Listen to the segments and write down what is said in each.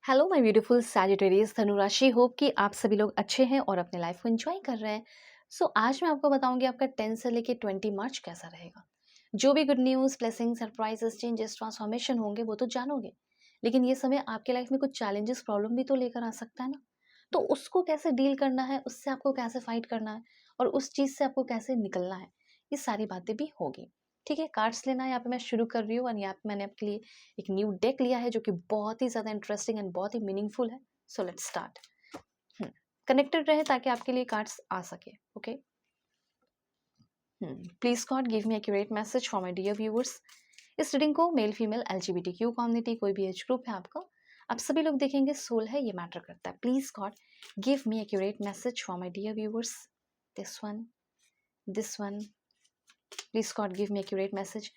Hello my beautiful Sagittarius धनुराशि। Hope कि आप सभी लोग अच्छे हैं और अपने लाइफ को एंजॉय कर रहे हैं। आज मैं आपको बताऊंगी आपका 10 से लेके 20 मार्च कैसा रहेगा। जो भी good news, blessing, surprises, changes, transformation होंगे वो तो जानोगे, लेकिन ये समय आपके लाइफ में कुछ चैलेंजेस, प्रॉब्लम भी तो लेकर आ सकता है ना। तो उसको कैसे डील करना है, उससे आपको कैसे फाइट करना है और उस चीज़ से आपको कैसे निकलना है, ये सारी बातें भी होगी। ठीक है, कार्ड्स लेना यहाँ पे मैं शुरू कर रही हूँ और यहाँ पे मैंने आपके लिए एक न्यू डेक लिया है जो कि बहुत ही ज़्यादा इंटरेस्टिंग एंड बहुत ही मीनिंगफुल है। So let's start. कनेक्टेड रहे ताकि आपके लिए कार्ड्स आ सके। Okay, please God give me accurate message for my dear viewers. इस रीडिंग को मेल फीमेल LGBTQ कम्युनिटी, कोई भी एज ग्रुप है आपका, आप सभी लोग देखेंगे, सोल है, ये मैटर करता है। Please God give me accurate message for my dear viewers. This one, please God give me accurate message.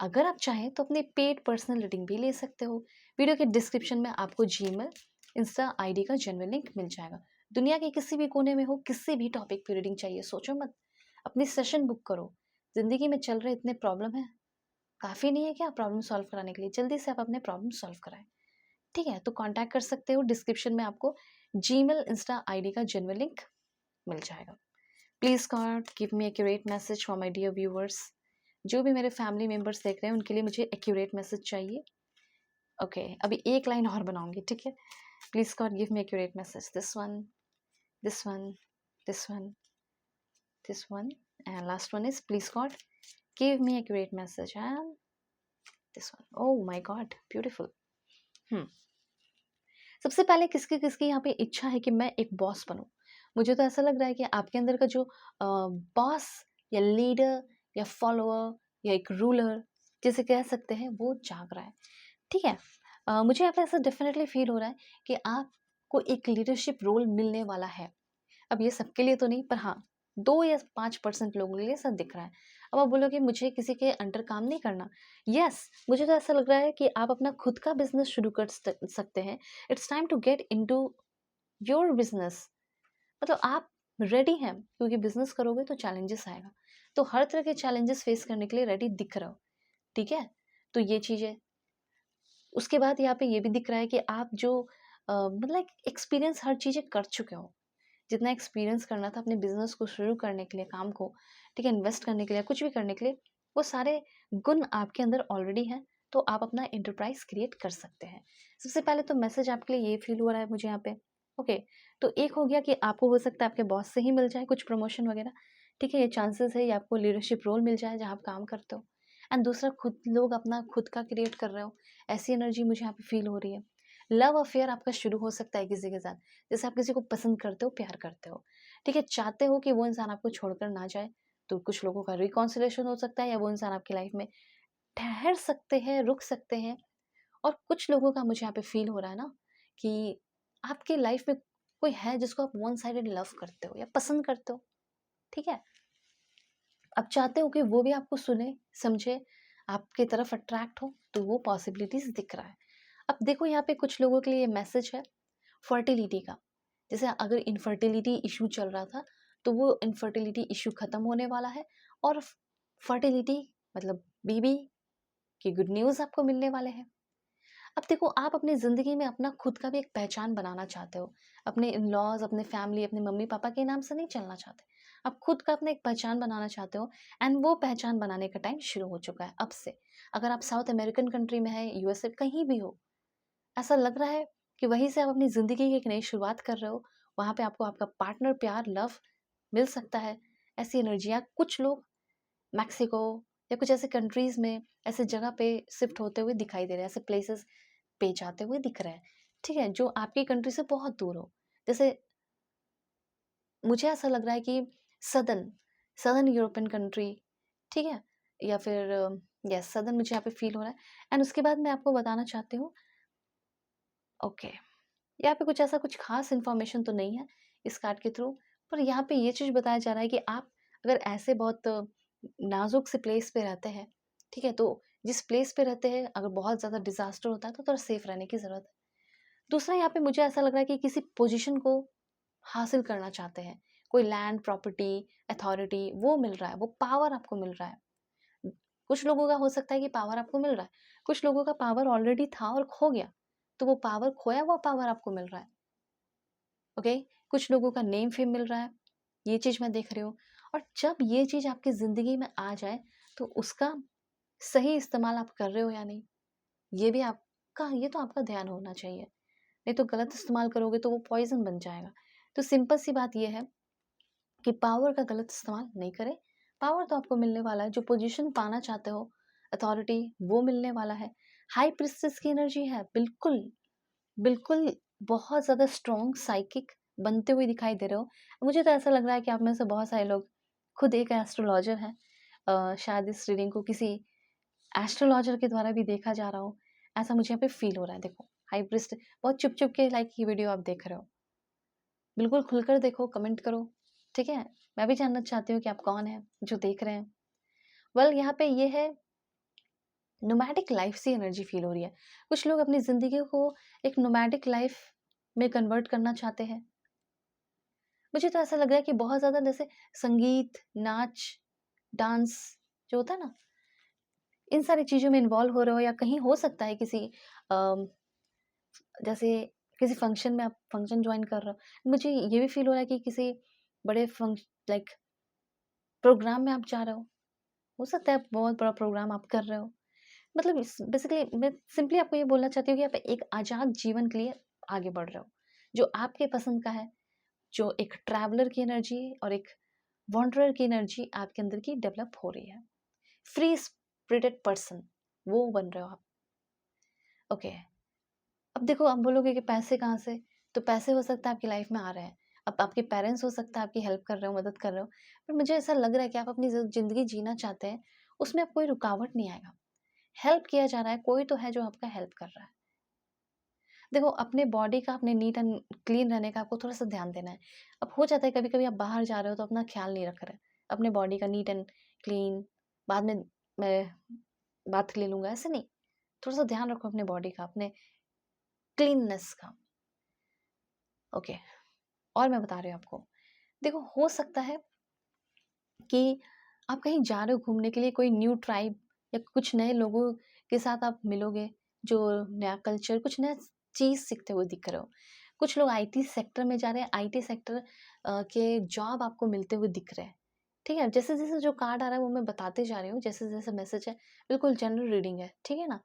अगर आप चाहें तो अपने पेड पर्सनल रीडिंग भी ले सकते हो। वीडियो के डिस्क्रिप्शन में आपको जीमेल, इंस्टा आईडी का जेन्युइन लिंक मिल जाएगा। दुनिया के किसी भी कोने में हो, किसी भी टॉपिक पे रीडिंग चाहिए, सोचो मत, अपनी सेशन बुक करो। जिंदगी में चल रहे इतने प्रॉब्लम है, काफ़ी नहीं है क्या प्रॉब्लम सॉल्व कराने के लिए? जल्दी से आप अपने प्रॉब्लम सॉल्व कराएं। ठीक है, तो कांटेक्ट कर सकते हो। डिस्क्रिप्शन में आपको जीमेल, इंस्टा आईडी का जेन्युइन लिंक मिल जाएगा। Please God give me accurate message for my dear viewers. जो भी मेरे फैमिली मेंबर्स देख रहे हैं उनके लिए मुझे एक्यूरेट मैसेज चाहिए। ओके, अभी एक लाइन और बनाऊंगी, ठीक है। Please God give me accurate message. This one, this one, this one, this one, and last one is please God give me accurate message and this one. Oh my God, beautiful. सबसे पहले किसकी किसकी यहाँ पे इच्छा है कि मैं एक बॉस बनूं? मुझे तो ऐसा लग रहा है कि आपके अंदर का जो बॉस या लीडर या फॉलोअर या एक रूलर जिसे कह सकते हैं, वो जाग रहा है। ठीक है, मुझे यहाँ पे ऐसा डेफिनेटली फील हो रहा है कि आपको एक लीडरशिप रोल मिलने वाला है। अब ये सबके लिए तो नहीं, पर हाँ, 2 या 5% लोगों के लिए ऐसा दिख रहा है। अब आप बोलोगे मुझे किसी के अंडर काम नहीं करना। यस, मुझे तो ऐसा लग रहा है कि आप अपना खुद का बिजनेस शुरू कर सकते हैं। It's time to get into your business. मतलब आप रेडी हैं, क्योंकि बिजनेस करोगे तो चैलेंजेस आएगा। तो हर तरह के चैलेंजेस फेस करने के लिए रेडी दिख रहे हो। ठीक है, तो ये चीज़ है। उसके बाद यहाँ पे ये भी दिख रहा है कि आप जो मतलब एक्सपीरियंस हर चीज़ें कर चुके हो। जितना एक्सपीरियंस करना था अपने बिजनेस को शुरू करने के लिए, काम को, ठीक है, इन्वेस्ट करने के लिए, कुछ भी करने के लिए, वो सारे गुण आपके अंदर ऑलरेडी हैं। तो आप अपना एंटरप्राइज क्रिएट कर सकते हैं। सबसे पहले तो मैसेज आपके लिए ये फील हो रहा है मुझे यहाँ पे। ओके, तो एक हो गया कि आपको हो सकता है आपके बॉस से ही मिल जाए कुछ प्रमोशन वगैरह। ठीक है, ये चांसेस है, ये आपको लीडरशिप रोल मिल जाए जहाँ आप काम करते हो। एंड दूसरा, खुद लोग अपना खुद का क्रिएट कर रहे हो, ऐसी एनर्जी मुझे यहाँ पे फील हो रही है। लव अफेयर आपका शुरू हो सकता है किसी के साथ। जैसे आप किसी को पसंद करते हो, प्यार करते हो, ठीक है, चाहते हो कि वो इंसान आपको छोड़कर ना जाए, तो कुछ लोगों का रिकॉन्सिलेशन हो सकता है या वो इंसान आपकी लाइफ में ठहर सकते हैं, रुक सकते हैं। और कुछ लोगों का मुझे यहाँ पे फील हो रहा है ना कि आपकी लाइफ में कोई है जिसको आप वन साइडेड लव करते हो या पसंद करते हो। ठीक है, आप चाहते हो कि वो भी आपको सुने, समझे, आपके तरफ अट्रैक्ट हो, तो वो पॉसिबिलिटीज दिख रहा है। अब देखो, यहाँ पे कुछ लोगों के लिए मैसेज है फर्टिलिटी का। जैसे अगर इनफर्टिलिटी इशू चल रहा था, तो वो इनफर्टिलिटी इशू खत्म होने वाला है और फर्टिलिटी मतलब बेबी की गुड न्यूज़ आपको मिलने वाले हैं। अब देखो, आप अपनी ज़िंदगी में अपना खुद का भी एक पहचान बनाना चाहते हो। अपने इन लॉज, अपने फैमिली, अपने मम्मी पापा के नाम से नहीं चलना चाहते। आप खुद का अपना एक पहचान बनाना चाहते हो। एंड वो पहचान बनाने का टाइम शुरू हो चुका है अब से। अगर आप साउथ अमेरिकन कंट्री में है, USA, कहीं भी हो, ऐसा लग रहा है कि वहीं से आप अपनी ज़िंदगी की एक नई शुरुआत कर रहे हो। वहाँ पे आपको आपका पार्टनर, प्यार, लव मिल सकता है। ऐसी एनर्जियाँ कुछ लोग मैक्सिको या कुछ ऐसे कंट्रीज़ में, ऐसे जगह पे शिफ्ट होते हुए दिखाई दे रहे हैं, ऐसे प्लेसेस पे जाते हुए दिख रहे हैं। ठीक है, जो आपकी कंट्री से बहुत दूर हो। जैसे मुझे ऐसा लग रहा है कि सदर्न सदर्न यूरोपियन कंट्री, ठीक है, या फिर यस सदर्न, मुझे यहाँ पे फील हो रहा है। एंड उसके बाद मैं आपको बताना चाहती हूँ, ओके, यहाँ पे कुछ ऐसा कुछ खास इन्फॉर्मेशन तो नहीं है इस कार्ड के थ्रू, पर यहाँ पे ये चीज़ बताया जा रहा है कि आप अगर ऐसे बहुत नाजुक से प्लेस पे रहते हैं, ठीक है, तो जिस प्लेस पे रहते हैं अगर बहुत ज़्यादा डिजास्टर होता है तो थोड़ा सेफ रहने की ज़रूरत है। दूसरा, यहाँ पे मुझे ऐसा लग रहा है कि किसी पोजीशन को हासिल करना चाहते हैं। कोई लैंड, प्रॉपर्टी, अथॉरिटी, वो मिल रहा है, वो पावर आपको मिल रहा है। कुछ लोगों का हो सकता है कि पावर आपको मिल रहा है, कुछ लोगों का पावर ऑलरेडी था और खो गया। तो वो पावर, खोया हुआ पावर आपको मिल रहा है। ओके, कुछ लोगों का नेम फेम मिल रहा है, ये चीज़ मैं देख रही हूँ। और जब ये चीज़ आपकी ज़िंदगी में आ जाए तो उसका सही इस्तेमाल आप कर रहे हो या नहीं, ये तो आपका ध्यान होना चाहिए। नहीं तो गलत इस्तेमाल करोगे तो वो पॉइज़न बन जाएगा। तो सिंपल सी बात ये है कि पावर का गलत इस्तेमाल नहीं करें। पावर तो आपको मिलने वाला है, जो पोजीशन पाना चाहते हो, अथॉरिटी, वो मिलने वाला है। हाई प्रीस्टेस की एनर्जी है, बिल्कुल, बिल्कुल बहुत ज़्यादा स्ट्रॉन्ग साइकिक बनते हुए दिखाई दे रहे हो। मुझे तो ऐसा लग रहा है कि आप में से बहुत सारे लोग खुद एक एस्ट्रोलॉजर हैं। शायद इस रीडिंग को किसी एस्ट्रोलॉजर के द्वारा भी देखा जा रहा हो, ऐसा मुझे यहाँ पे फ़ील हो रहा है। देखो, हाई प्रीस्ट बहुत चुप-चुप के लाइक ये वीडियो आप देख रहे हो। बिल्कुल खुलकर देखो, कमेंट करो, ठीक है? मैं भी जानना चाहती हूँ कि आप कौन हैं जो देख रहे हैं। वेल यहाँ पे ये है, नोमैडिक लाइफ सी एनर्जी फील हो रही है। कुछ लोग अपनी ज़िंदगी को एक नोमैडिक लाइफ में कन्वर्ट करना चाहते हैं। मुझे तो ऐसा लग रहा है कि बहुत ज़्यादा जैसे संगीत, नाच, डांस जो होता है ना, इन सारी चीज़ों में इन्वॉल्व हो रहे हो, या कहीं हो सकता है किसी अ, जैसे किसी फंक्शन में आप फंक्शन जॉइन कर रहे हो। मुझे ये भी फील हो रहा है कि किसी बड़े लाइक प्रोग्राम में आप जा रहे हो सकता है बहुत बड़ा प्रोग्राम आप कर रहे हो। मतलब बेसिकली मैं सिंपली आपको ये बोलना चाहती हूँ कि आप एक आज़ाद जीवन के लिए आगे बढ़ रहे हो, जो आपके पसंद का है, जो एक ट्रैवलर की एनर्जी और एक वॉन्डरर की एनर्जी आपके अंदर की डेवलप हो रही है। फ्री स्पिरिटेड पर्सन वो बन रहे हो आप। ओके, अब देखो, आप बोलोगे कि पैसे कहाँ से? तो पैसे हो सकता है आपकी लाइफ में आ रहे हैं। अब आपके पेरेंट्स हो सकता है आपकी हेल्प कर रहे हो, मदद कर रहे हो। पर मुझे ऐसा लग रहा है कि आप अपनी ज़िंदगी जीना चाहते हैं, उसमें अब कोई रुकावट नहीं आएगा। हेल्प किया जा रहा है, कोई तो है जो आपका हेल्प कर रहा है। देखो, अपने बॉडी का, अपने नीट एंड क्लीन रहने का आपको थोड़ा-सा ध्यान देना है। अब हो जाता है कभी-कभी आप बाहर जा रहे हो तो अपना ख़्याल नहीं रख रहे। अपने बॉडी का नीट एंड क्लीन, बाद में मैं बात ले लूँगा, ऐसे नहीं। थोड़ा-सा ध्यान रखो अपने बॉडी का, अपने क्लीननेस का। ओके, और मैं बता रही हूँ आपको। देखो, हो सकता है कि आप कहीं जा रहे हो घूमने के लिए, कोई न्यू ट्राइब या कुछ नए लोगों के साथ आप मिलोगे, जो नया कल्चर, कुछ नया चीज़ सीखते हुए दिख रहे हो। कुछ लोग आईटी सेक्टर में जा रहे हैं, आईटी सेक्टर के जॉब आपको मिलते हुए दिख रहे हैं। ठीक है? जैसे-जैसे जो कार्ड आ रहा है वो मैं बताते जा रही हूँ, जैसे-जैसे मैसेज है, बिल्कुल जनरल रीडिंग है, ठीक है ना?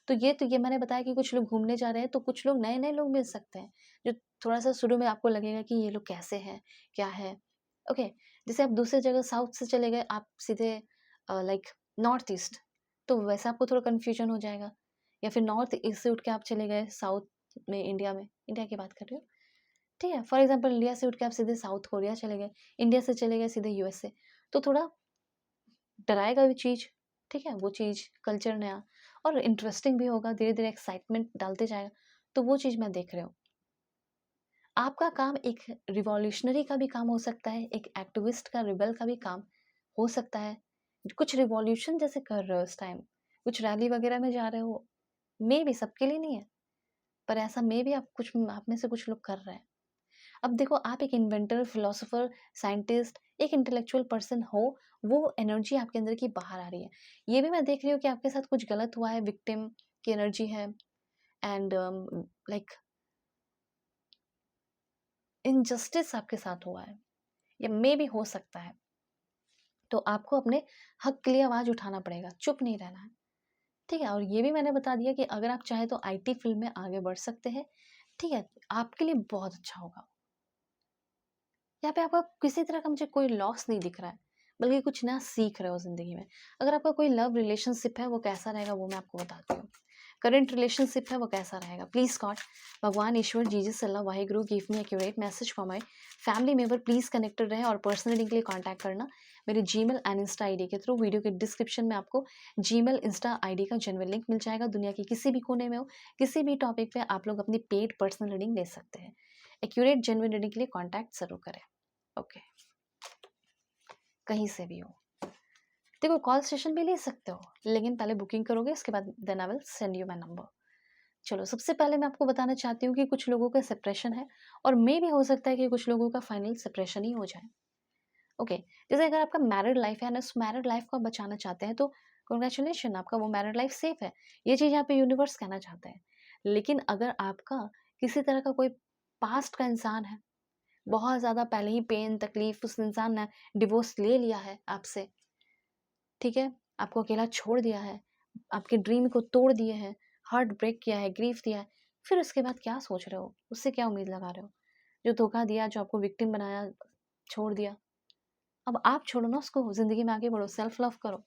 तो ये मैंने बताया कि कुछ लोग घूमने जा रहे हैं, तो कुछ लोग नए-नए लोग मिल सकते हैं, जो थोड़ा-सा शुरू में आपको लगेगा कि ये लोग कैसे हैं, क्या है? ओके, जैसे आप दूसरी जगह साउथ से चले गए, आप सीधे लाइक नॉर्थ ईस्ट, तो वैसे आपको थोड़ा कन्फ्यूजन हो जाएगा। या फिर नॉर्थ ईस्ट से उठ के आप चले गए साउथ में, इंडिया की बात कर रही हूँ, ठीक है? फॉर एग्ज़ाम्पल इंडिया से उठ के आप सीधे साउथ कोरिया चले गए, इंडिया से चले गए सीधे यूएसए, तो थोड़ा डराएगा भी चीज़, ठीक है? वो चीज़, कल्चर नया, और इंटरेस्टिंग भी होगा, धीरे-धीरे एक्साइटमेंट डालते जाएगा, तो वो चीज़ मैं देख रही हूँ। आपका काम एक रिवॉल्यूशनरी का भी काम हो सकता है, एक एक्टिविस्ट का, रिबेल का भी काम हो सकता है। कुछ रिवॉल्यूशन जैसे कर रहे हो इस टाइम, कुछ रैली वगैरह में जा रहे हो, मेबी सबके लिए नहीं है, पर ऐसा मेबी आप में से कुछ लोग कर रहे हैं। अब देखो, आप एक इन्वेंटर, फिलोसोफर, साइंटिस्ट, एक इंटेलेक्चुअल पर्सन हो, वो एनर्जी आपके अंदर की बाहर आ रही है। ये भी मैं देख रही हूँ कि आपके साथ कुछ गलत हुआ है, विक्टिम की एनर्जी है, एंड लाइक इनजस्टिस आपके साथ हुआ है, या मेबी हो सकता है। तो आपको अपने हक के लिए आवाज़ उठाना पड़ेगा, चुप नहीं रहना है, ठीक है? और ये भी मैंने बता दिया कि अगर आप चाहें तो आईटी फील्ड में आगे बढ़ सकते हैं, ठीक है? आपके लिए बहुत अच्छा होगा। यहाँ पे आपका किसी तरह का मुझे कोई लॉस नहीं दिख रहा है, बल्कि कुछ नया सीख रहे हो ज़िंदगी में। अगर आपका कोई लव रिलेशनशिप है, वो कैसा रहेगा वो मैं आपको बताती हूँ। करंट रिलेशनशिप है, वो कैसा रहेगा? प्लीज़ गॉड, भगवान, ईश्वर, जीसस, अल्लाह, Waheguru, give me accurate message for my family member. Please connected रहें, और पर्सनल रीडिंग के लिए कॉन्टैक्ट करना मेरे जीमेल एंड इंस्टा आईडी के थ्रू। वीडियो के डिस्क्रिप्शन में आपको जीमेल, इंस्टा आईडी का जेन्युइन लिंक मिल जाएगा। दुनिया के किसी भी कोने में हो, किसी भी टॉपिक पे आप लोग अपनी पेड पर्सनल रीडिंग ले सकते हैं। एक्यूरेट जेन्युइन रीडिंग के लिए कॉन्टैक्ट ज़रूर करें। ओके, कहीं से भी हो। देखो, कॉल सेशन भी ले सकते हो, लेकिन पहले बुकिंग करोगे, उसके बाद then I will send you my number. चलो, सबसे पहले मैं आपको बताना चाहती हूँ कि कुछ लोगों का सेपरेशन है, और मे भी हो सकता है कि कुछ लोगों का फाइनल सेपरेशन ही हो जाए। ओके, जैसे अगर आपका मैरिड लाइफ है ना, उस मैरिड लाइफ को आप बचाना चाहते हैं, तो कांग्रेचुलेशन, आपका वो मैरिड लाइफ सेफ है। ये चीज़ यहाँ पे यूनिवर्स कहना चाहते हैं। लेकिन अगर आपका किसी तरह का कोई पास्ट का इंसान है, बहुत ज़्यादा पहले ही पेन, तकलीफ उस इंसान ने डिवोर्स ले लिया है आपसे, ठीक है? आपको अकेला छोड़ दिया है, आपके ड्रीम को तोड़ दिए हैं, हार्ट ब्रेक किया है, ग्रीफ दिया है, फिर उसके बाद क्या सोच रहे हो? उससे क्या उम्मीद लगा रहे हो? जो धोखा दिया, जो आपको विक्टिम बनाया, छोड़ दिया, अब आप छोड़ो ना उसको, ज़िंदगी में आगे बढ़ो, सेल्फ लव करो,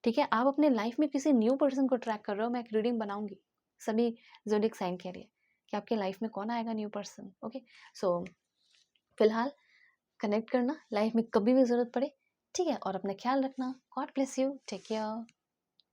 ठीक है? आप अपने लाइफ में किसी न्यू पर्सन को ट्रैक कर रहे हो, मैं एक रीडिंग बनाऊँगी सभी ज़ोडिएक साइन के लिए कि आपके लाइफ में कौन आएगा न्यू पर्सन, ओके? सो फिलहाल कनेक्ट करना लाइफ में कभी भी ज़रूरत पड़े, ठीक है? और अपना ख्याल रखना। God bless you, take care.